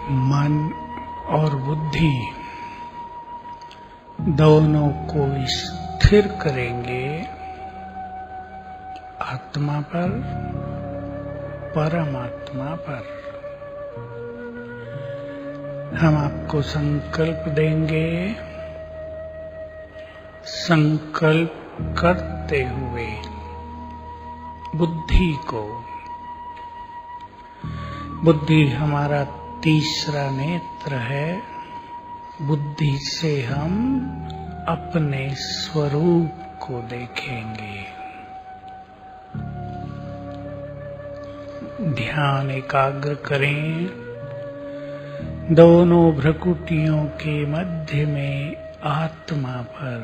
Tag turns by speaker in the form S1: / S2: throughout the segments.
S1: मन और बुद्धि दोनों को स्थिर करेंगे आत्मा पर, परमात्मा पर। हम आपको संकल्प देंगे, संकल्प करते हुए बुद्धि को, बुद्धि हमारा तीसरा नेत्र है, बुद्धि से हम अपने स्वरूप को देखेंगे। ध्यान एकाग्र करें, दोनों भ्रकुटियों के मध्य में आत्मा पर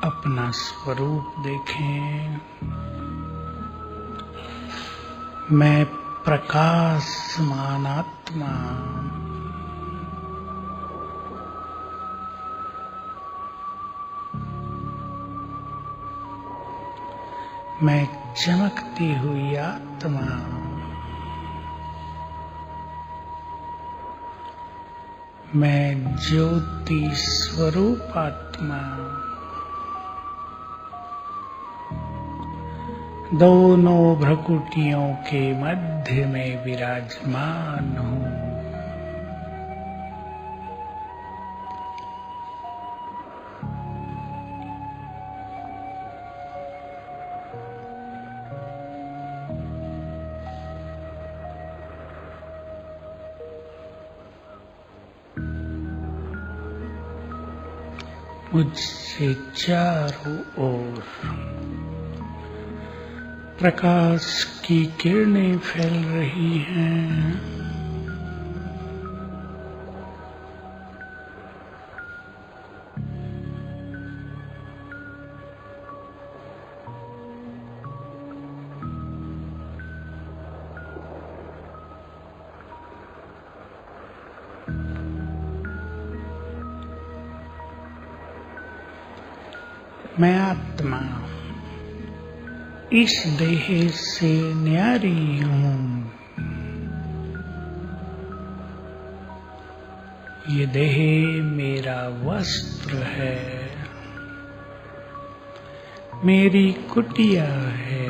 S1: अपना स्वरूप देखें। मैं प्रकाशमान आत्मा, मैं चमकती हुई आत्मा, मैं ज्योति स्वरूप आत्मा, दोनों भ्रकुटियों के मध्य में विराजमान हूँ। मुझसे चारों ओर प्रकाश की किरणें फैल रही हैं। मैं आत्मा इस देह से न्यारी हूँ। ये देह मेरा वस्त्र है, मेरी कुटिया है।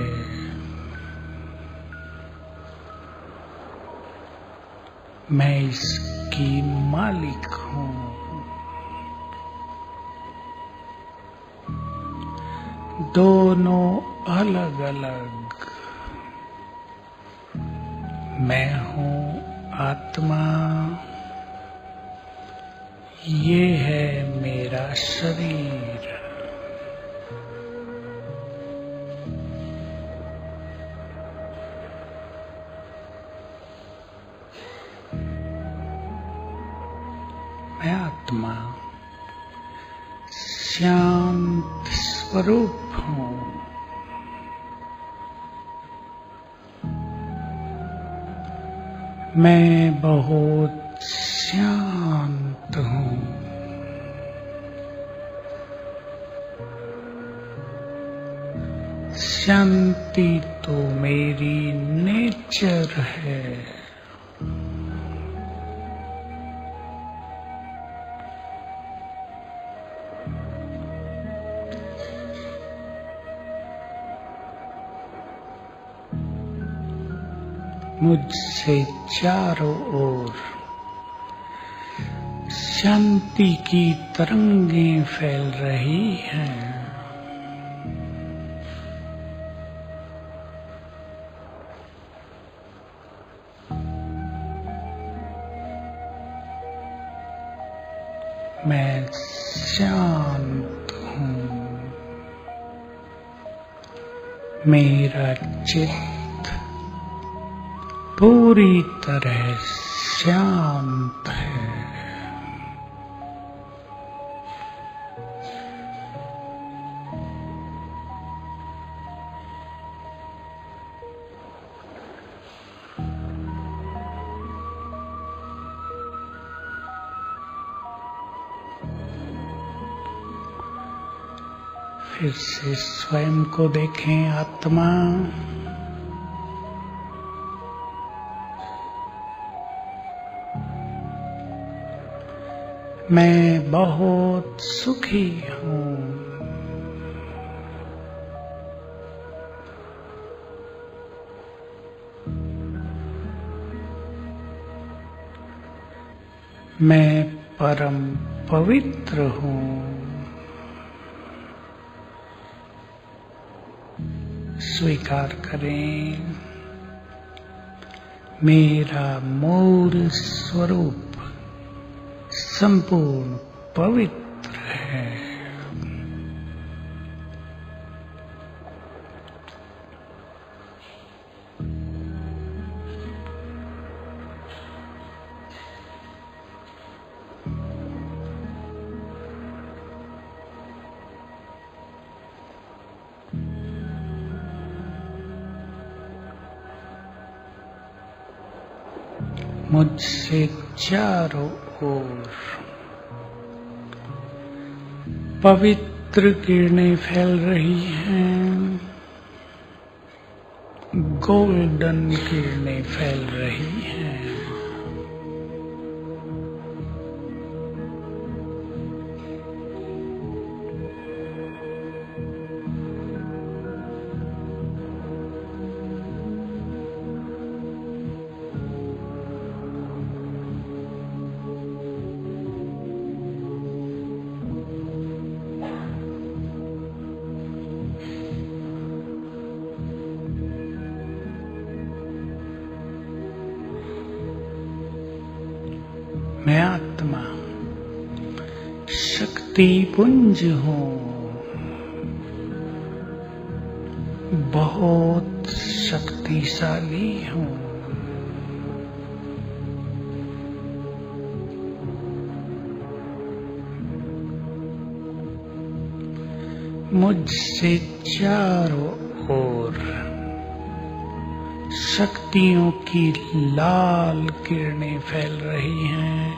S1: मैं इसकी मालिक हूँ। दोनों अलग अलग, मैं हूँ आत्मा, ये है मेरा शरीर। मैं आत्मा शांत स्वरूप हूँ। मैं बहुत शांत हूँ। शांति तो मेरी नेचर है। मुझसे चारों ओर शांति की तरंगें फैल रही हैं। मैं शांत हूँ। मेरा चित्त पूरी तरह शांत है। फिर से स्वयं को देखें, आत्मा मैं बहुत सुखी हूँ। मैं परम पवित्र हूँ। स्वीकार करें, मेरा मूल स्वरूप संपूर्ण पवित्र है। मुझसे चारों ओर पवित्र किरणें फैल रही हैं, गोल्डन किरणें फैल रही हैं। मैं आत्मा शक्ति पुंज हूँ, बहुत शक्तिशाली हूँ। मुझसे चारों ओर शक्तियों की लाल किरणें फैल रही हैं।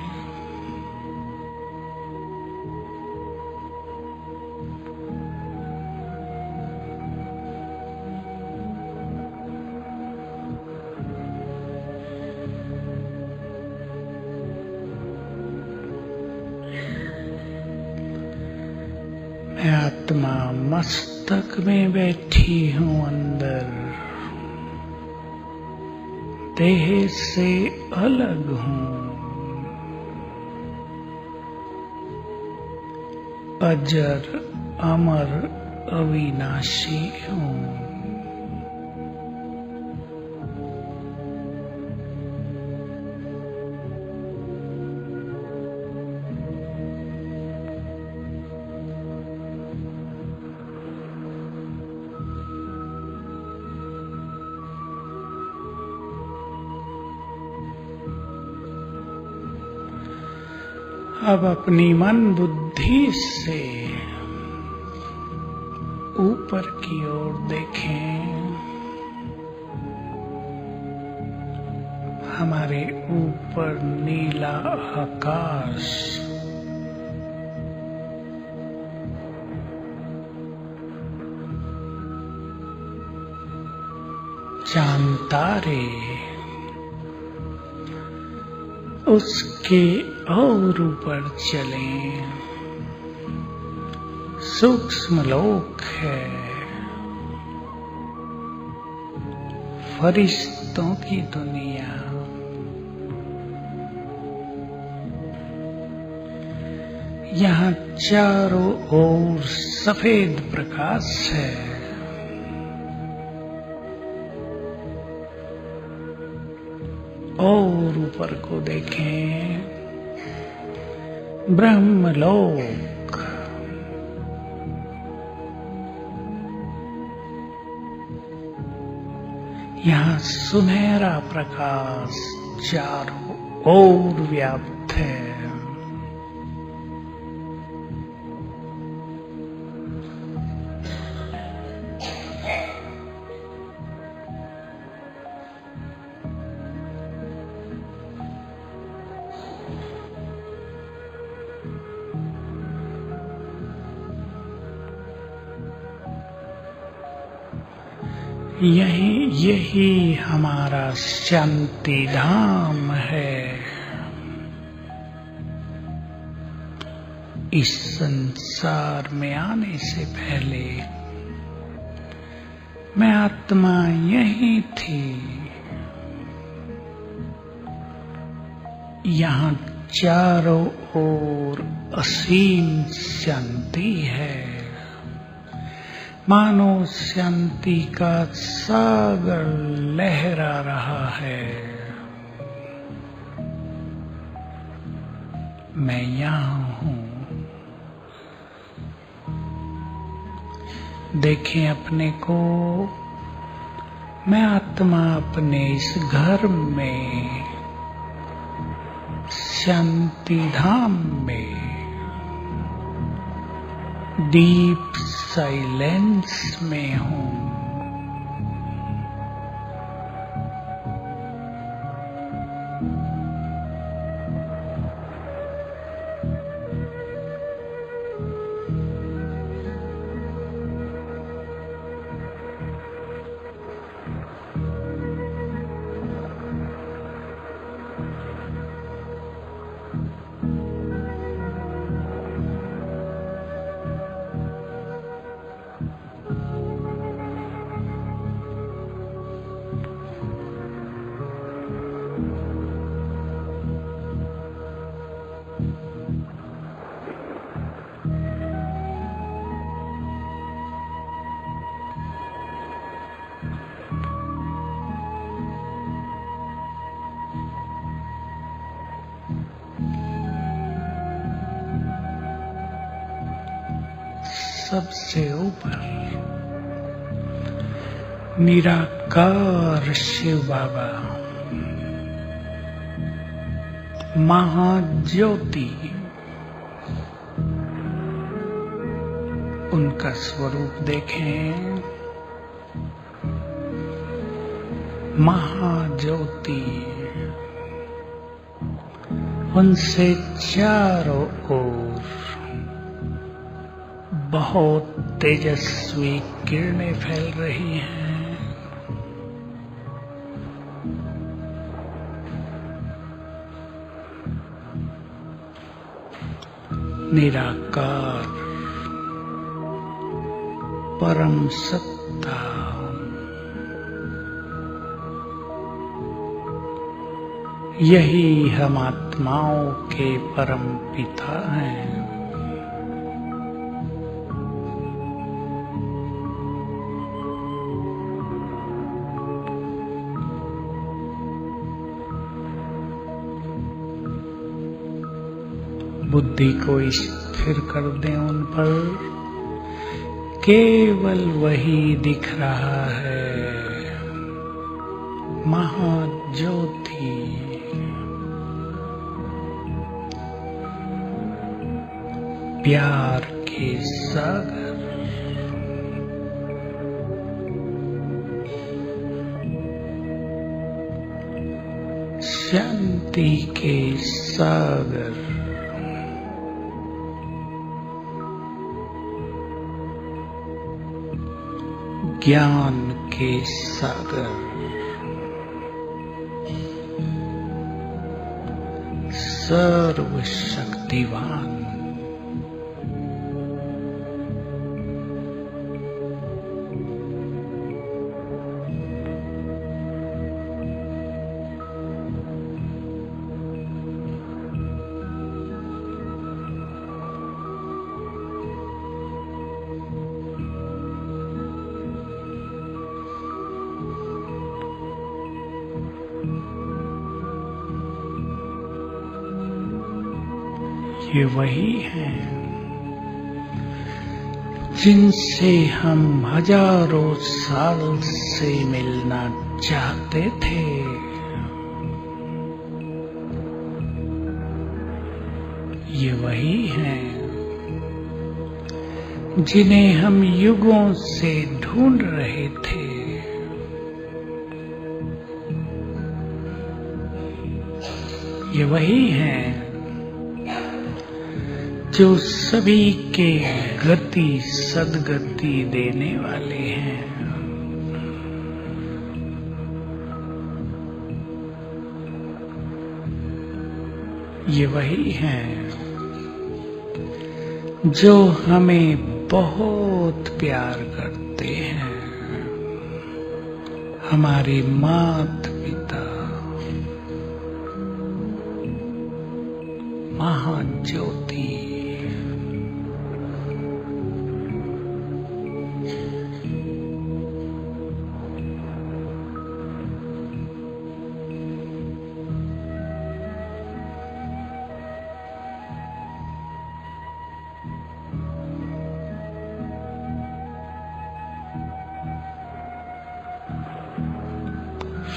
S1: मैं आत्मा मस्तक में बैठी हूँ अंदर, देह से अलग हूँ। अजर अमर अविनाशी हूँ। अब अपनी मन बुद्धि से ऊपर की ओर देखें। हमारे ऊपर नीला आकाश, चांद तारे, उसके और ऊपर चलें। सूक्ष्म लोक है, फरिश्तों की दुनिया। यहाँ चारों ओर सफेद प्रकाश है। और ऊपर को देखें, ब्रह्मलोक। यहाँ सुनहरा प्रकाश चारों ओर व्याप्त है। यही हमारा शांति धाम है। इस संसार में आने से पहले मैं आत्मा यही थी। यहाँ चारों ओर असीम शांति है, मानो शांति का सागर लहरा रहा है। मैं यहाँ हूँ। देखें अपने को, मैं आत्मा अपने इस घर में, शांति धाम में, डीप साइलेंस में हूँ। सबसे ऊपर निराकार शिव बाबा, महाज्योति, उनका स्वरूप देखें। महाज्योति, उनसे चारों ओर बहुत तेजस्वी किरणें फैल रही हैं। निराकार परम सत्ता, यही हम आत्माओं के परम पिता हैं। बुद्धि को स्थिर कर दें उन पर, केवल वही दिख रहा है। महाज्योति, प्यार के सागर, शांति के सागर, ज्ञान के सागर, सर्वशक्तिवान, ये वही हैं जिनसे हम हजारों साल से मिलना चाहते थे। ये वही हैं जिन्हें हम युगों से ढूंढ रहे थे। ये वही हैं जो सभी के गति सद्गति देने वाले हैं। ये वही हैं जो हमें बहुत प्यार करते हैं, हमारे माता पिता, महाज्योति,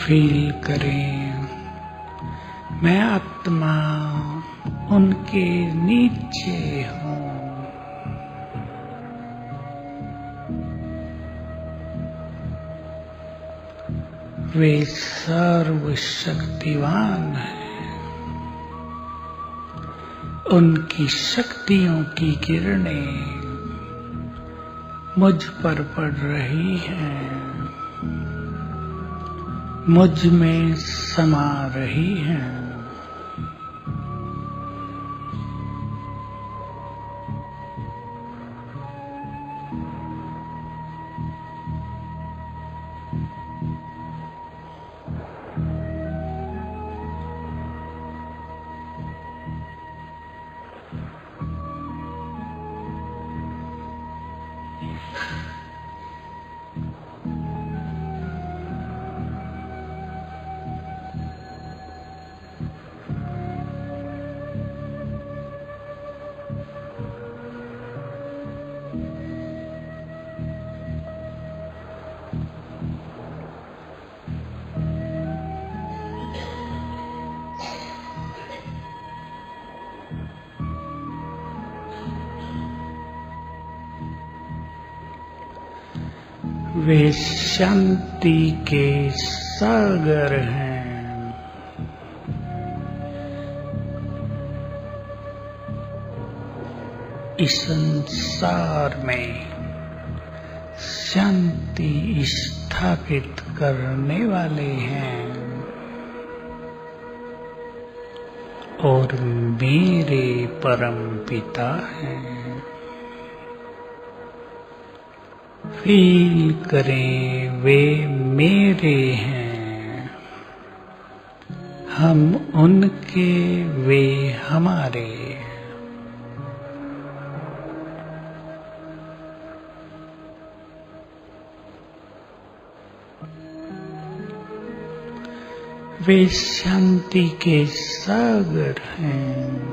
S1: फील करें मैं आत्मा उनके नीचे हूँ। वे सर्वशक्तिवान हैं। उनकी शक्तियों की किरणें मुझ पर पड़ रही हैं, मुझ में समा रही हैं। वे शांति के सागर हैं। इस संसार में शांति स्थापित करने वाले हैं और मेरे परम पिता हैं। फील करें वे मेरे हैं, हम उनके, वे हमारे। वे शांति के सागर हैं।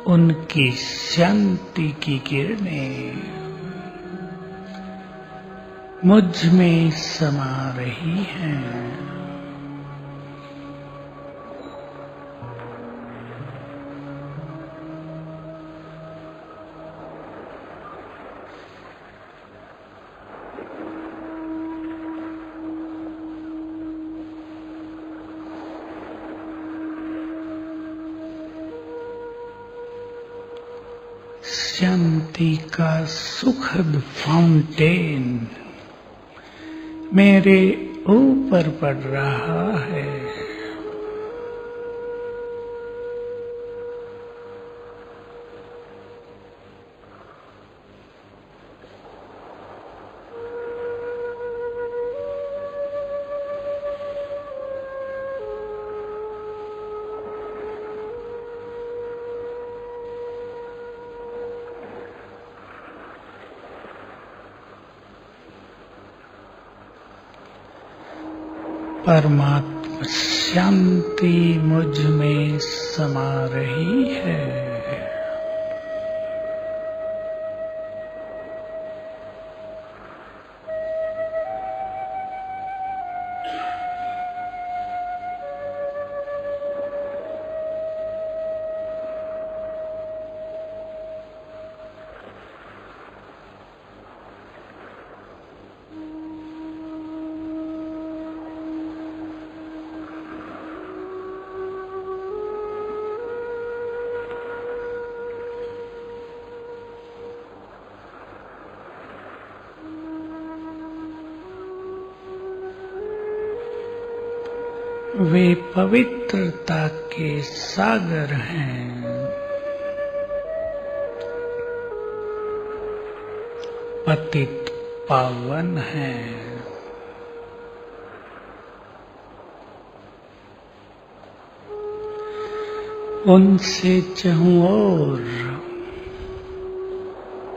S1: उनकी शांति की किरणें मुझ में समा रही हैं। शांति का सुखद फाउंटेन मेरे ऊपर पड़ रहा है। परमात्मा शांति मुझ में समा रही है। वे पवित्रता के सागर हैं। पतित पावन हैं। उनसे चहुं ओर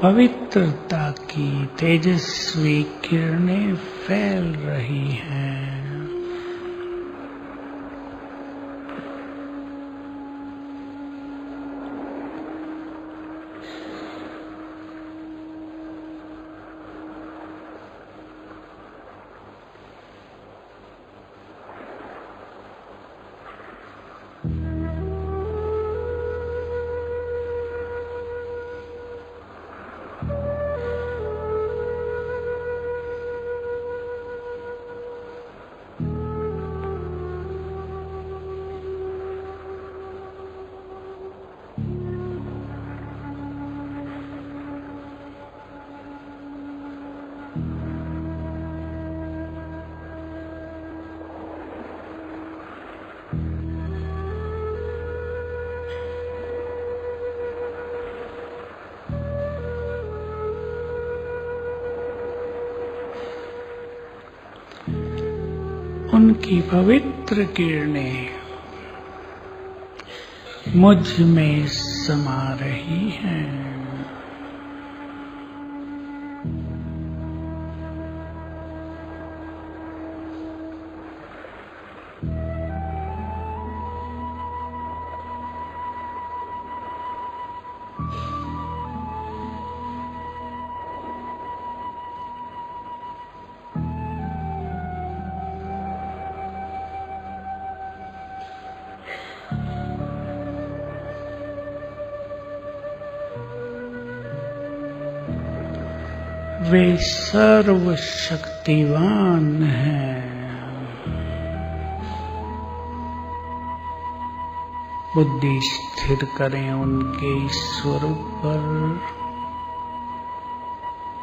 S1: पवित्रता की तेजस्वी किरणें फैल रही हैं। उनकी पवित्र किरणें मुझ में समा रही हैं। वे सर्वशक्तिवान हैं। बुद्धि स्थिर करें उनके स्वरूप पर।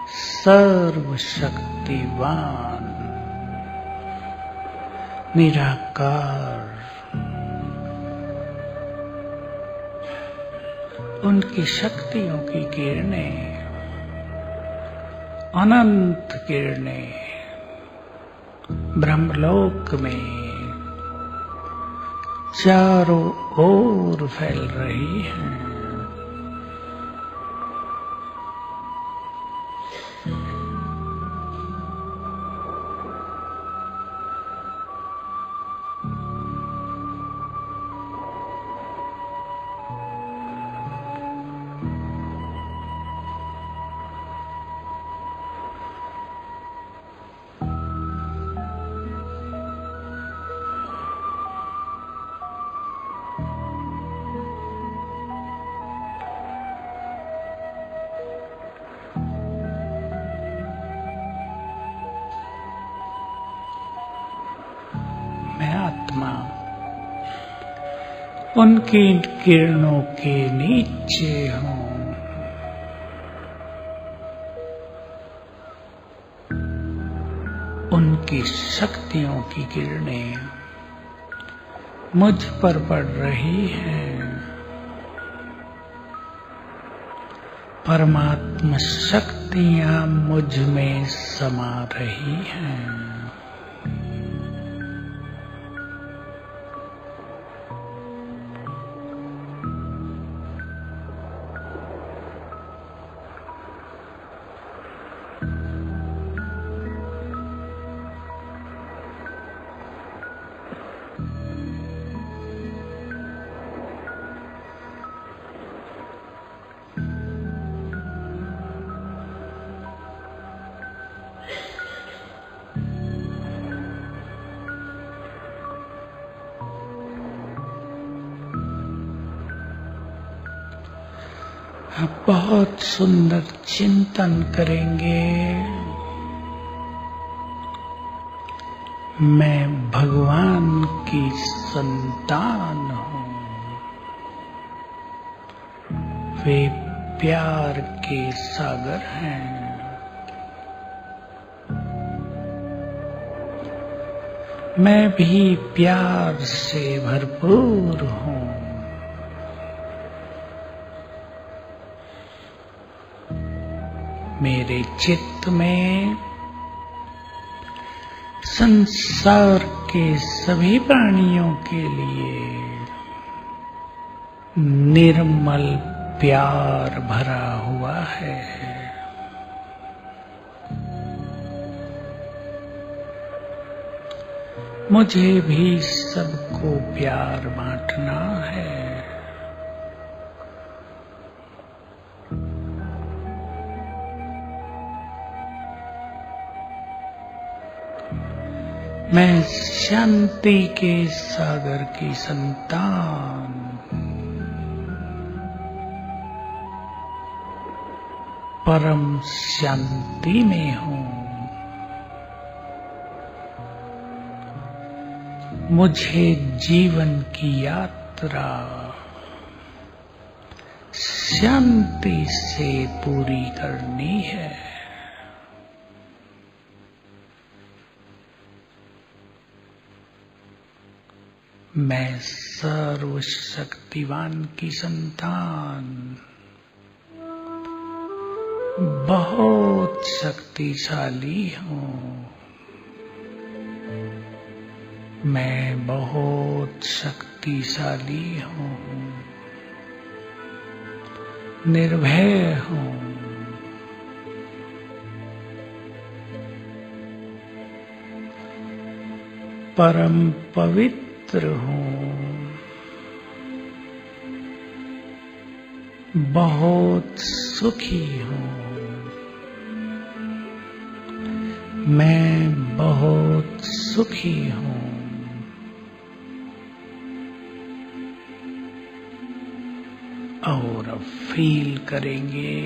S1: सर्वशक्तिवान, निराकार, उनकी शक्तियों की किरणें, अनंत किरणें ब्रह्मलोक में चारों ओर फैल रही हैं। उनकी किरणों के नीचे हूँ। उनकी शक्तियों की किरणें मुझ पर पड़ रही हैं। परमात्मा शक्तियाँ मुझ में समा रही हैं। बहुत सुंदर चिंतन करेंगे। मैं भगवान की संतान हूँ। वे प्यार के सागर हैं। मैं भी प्यार से भरपूर हूँ। मेरे चित्त में संसार के सभी प्राणियों के लिए निर्मल प्यार भरा हुआ है। मुझे भी सबको प्यार बांटना है। मैं शांति के सागर की संतान, परम शांति में हूँ। मुझे जीवन की यात्रा शांति से पूरी करनी है। मैं सर्वशक्तिवान की संतान, बहुत शक्तिशाली हूँ। मैं बहुत शक्तिशाली हूँ, निर्भय हूँ। परम पवित्र हूँ, बहुत सुखी हूँ। मैं बहुत सुखी हूँ। और अब फील करेंगे,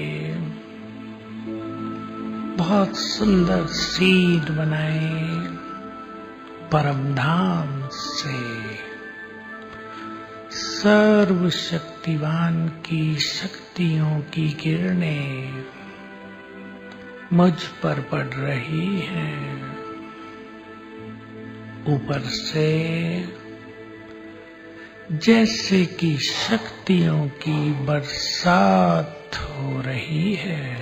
S1: बहुत सुंदर सीड बनाए परम धाम से। सर्वशक्तिवान की शक्तियों की किरणें मुझ पर पड़ रही हैं। ऊपर से जैसे कि शक्तियों की बरसात हो रही है।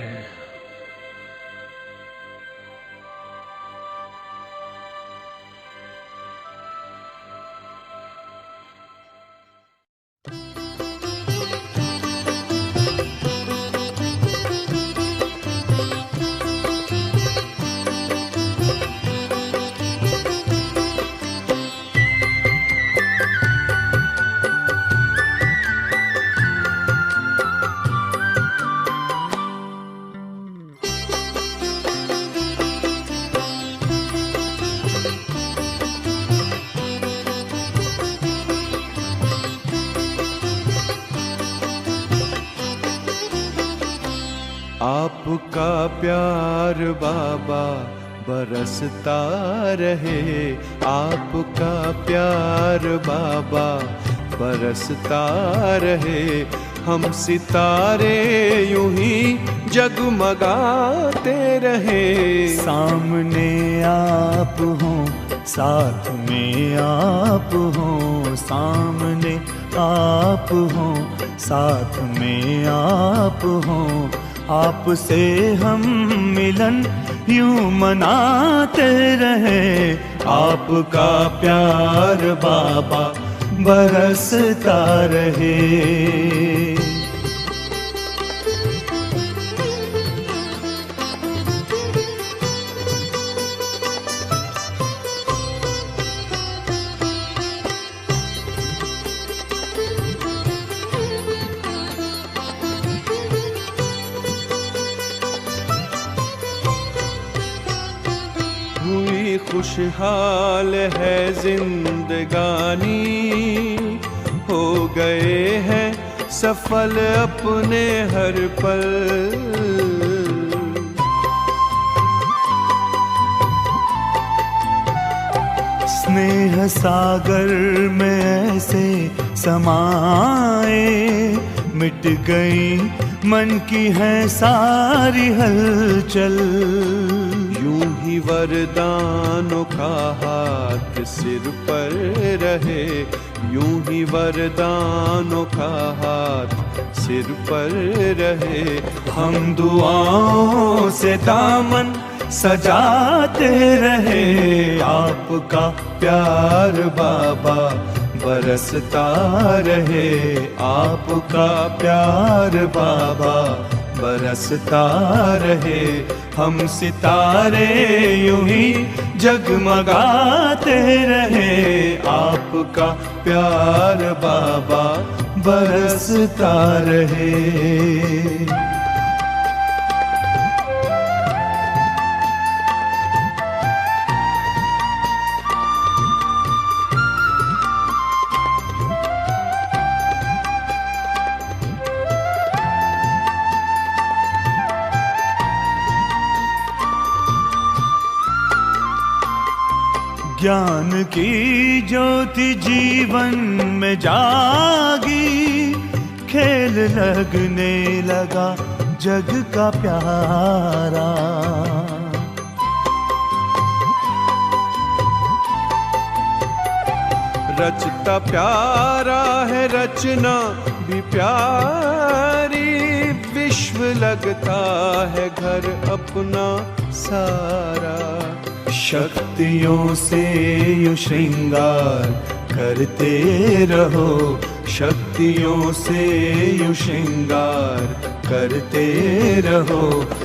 S2: आपका प्यार बाबा बरसता रहे, आपका प्यार बाबा बरसता रहे। हम सितारे यूं ही जगमगाते रहे।
S3: सामने आप हो, साथ में आप हो, सामने आप हो, साथ में आप हो। आपसे हम मिलन यूं मनाते रहे। आपका प्यार बाबा बरसता रहे।
S2: खुशहाल है जिंदगानी, हो गए हैं सफल अपने हर पल।
S3: स्नेह सागर में ऐसे समाए, मिट गई मन की है सारी हलचल।
S2: यूं ही वरदानों का हाथ सिर पर रहे, यूं ही वरदानों का हाथ सिर पर रहे।
S3: हम दुआओं से दामन सजाते रहे, आपका प्यार बाबा बरसता रहे, आपका प्यार बाबा बरसता रहे। हम सितारे यूं ही जगमगाते रहे, आपका प्यार बाबा बरसता रहे। ज्ञान की ज्योति जीवन में जागी, खेल लगने लगा जग का प्यारा।
S2: रचता प्यारा है रचना भी प्यारी, विश्व लगता है घर अपना सारा।
S3: शक्तियों से यूं श्रृंगार करते रहो, शक्तियों से यूं श्रृंगार करते रहो।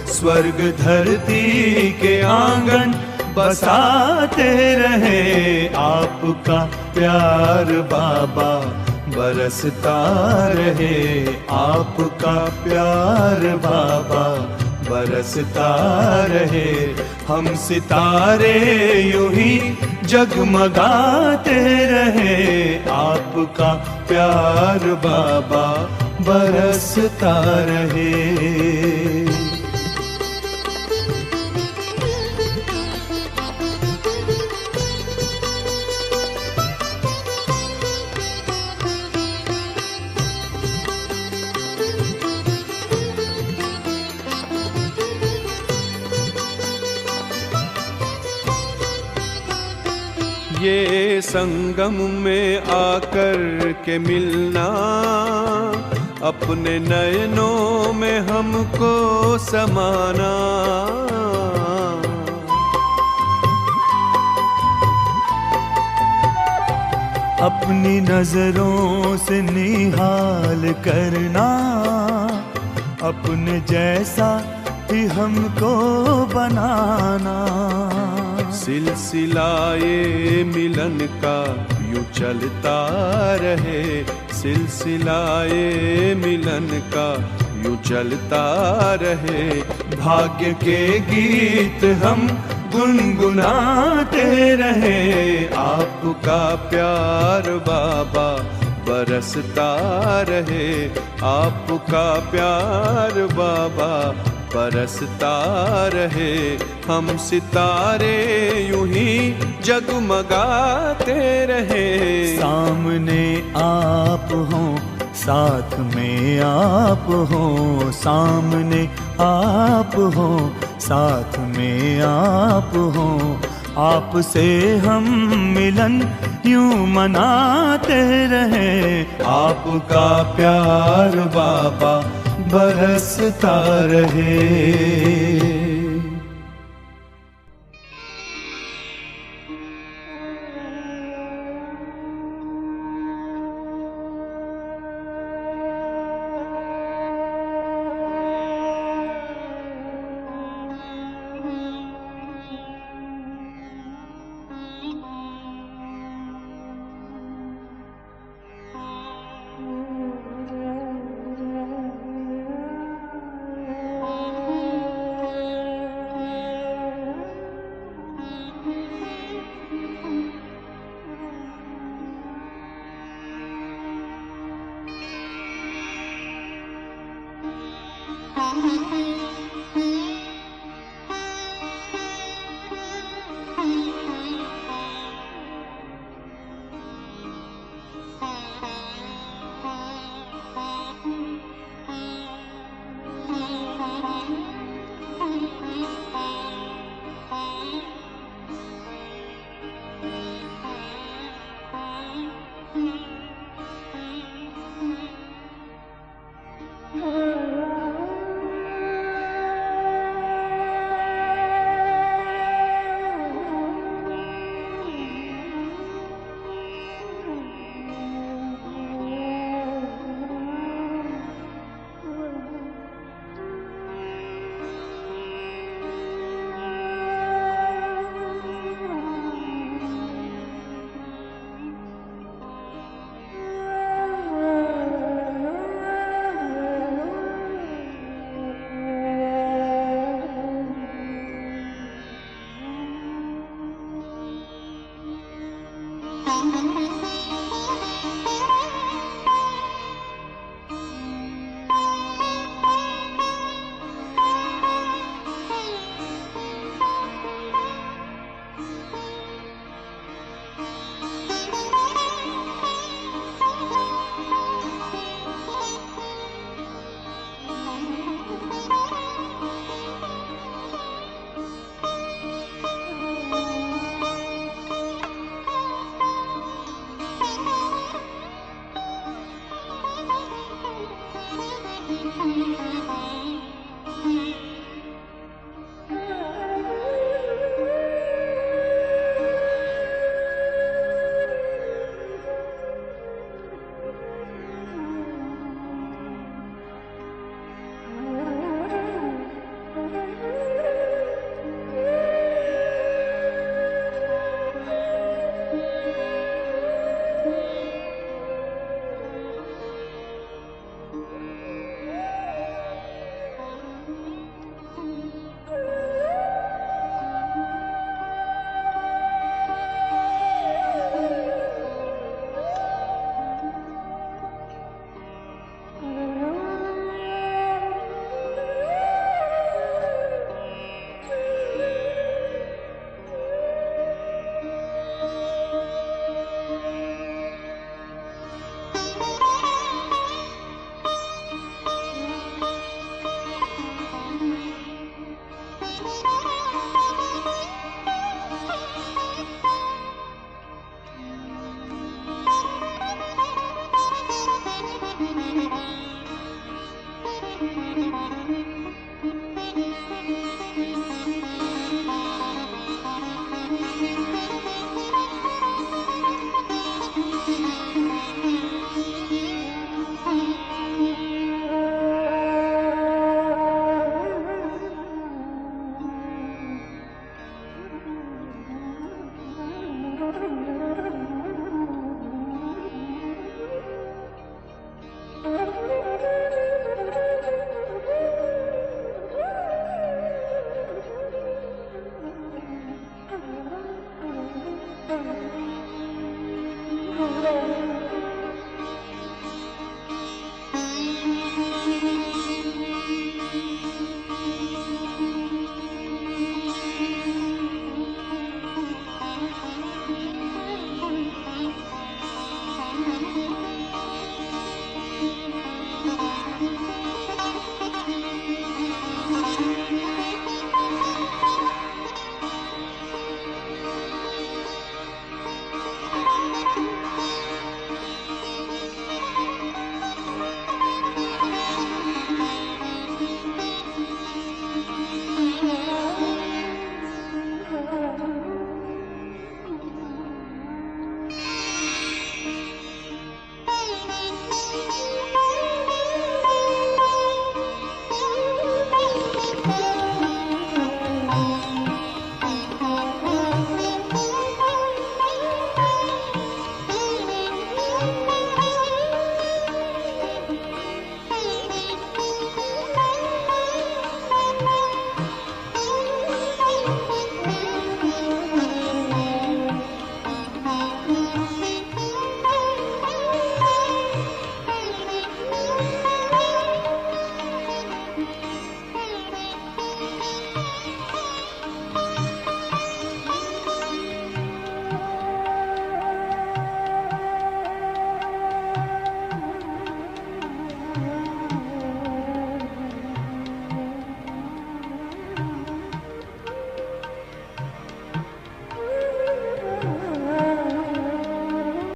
S3: स्वर्ग धरती के आंगन बसाते रहे, आपका प्यार बाबा बरसता रहे, आपका प्यार बाबा बरसता रहे। हम सितारे यूं ही जगमगाते रहे, आपका प्यार बाबा बरसता रहे।
S2: ये संगम में आकर के मिलना, अपने नयनों में हमको समाना।
S3: अपनी नजरों से निहाल करना, अपने जैसा ही हमको बनाना।
S2: सिलसिलाए मिलन का यूं चलता रहे, सिलसिलाए मिलन का यूं चलता रहे।
S3: भाग्य के गीत हम गुनगुनाते रहे,
S2: आपका प्यार बाबा बरसता रहे, आपका प्यार बाबा बरसता रहे। हम सितारे यूं ही जगमगाते रहे।
S3: सामने आप हो, साथ में आप हो, सामने आप हो, साथ में आप हो। आपसे हम मिलन यूं मनाते रहे, आपका प्यार बाबा बरसता रहे।